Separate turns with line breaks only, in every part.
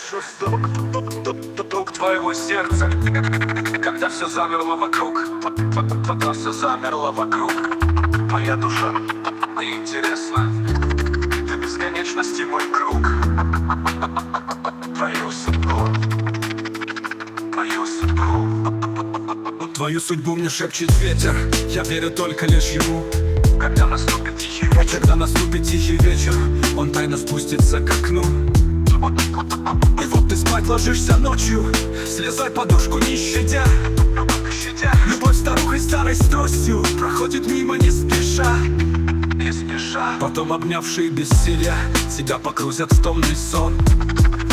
слышу стук твоего сердца, когда все замерло вокруг, когда все замерло вокруг. Моя душа, мне интересно, ты бесконечности мой круг. Твою судьбу, твою судьбу. Твою судьбу мне шепчет ветер, я верю только лишь ему. Когда наступит тихий вечер, когда наступит тихий вечер, он тайно спустится к окну. И вот ты спать ложишься ночью, слезай подушку не щадя. Любовь старухой старой с тростью проходит мимо не спеша, не спеша. Потом обнявшие бессилия тебя погрузят в томный сон.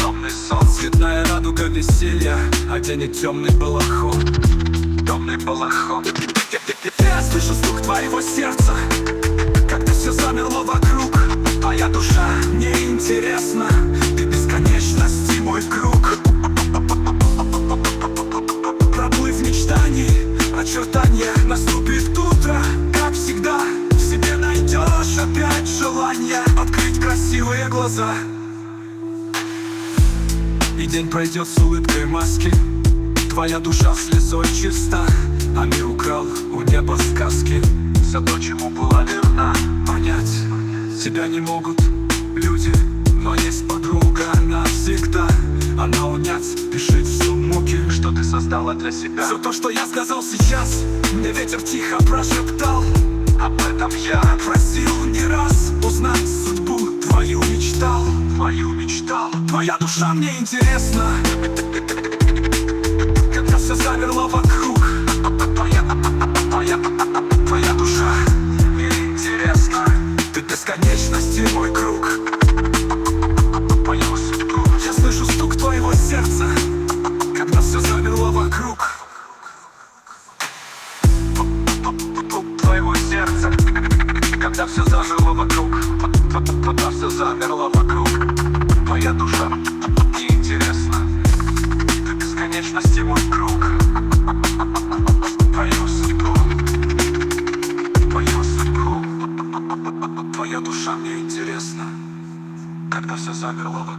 Томный сон, цветная радуга веселья, оденет темный балахон. Темный балахон. Я слышу стук твоего сердца, когда все замерло вокруг. Твоя душа мне интересна, ты бесконечности мой круг. Проплыв мечтаний, очертания, наступит утро. Как всегда, в себе найдешь опять желание открыть красивые глаза. И день пройдет с улыбкой маски, твоя душа слезой чиста. А мир украл у неба сказки, все то, чему была верна. Понять тебя не могут люди, но есть подруга навсегда. Она унять спешит всю муки, что ты создала для себя. Все то, что я сказал сейчас, мне ветер тихо прошептал. Об этом я просил не раз, узнать судьбу твою мечтал. Твою мечтал. Твоя душа мне интересна, когда все замерло вокруг. Твоя душа мне интересна, ты бесконечности мой круг. Мою судьбу. Я слышу стук твоего сердца, когда все замерло вокруг. Твоего сердца, когда все замерло вокруг. Когда все замерло вокруг. Твоя душа мне интересна, ты бесконечности мой круг. Твою судьбу, твою судьбу. Твоя душа мне интересна, когда все замерло вокруг.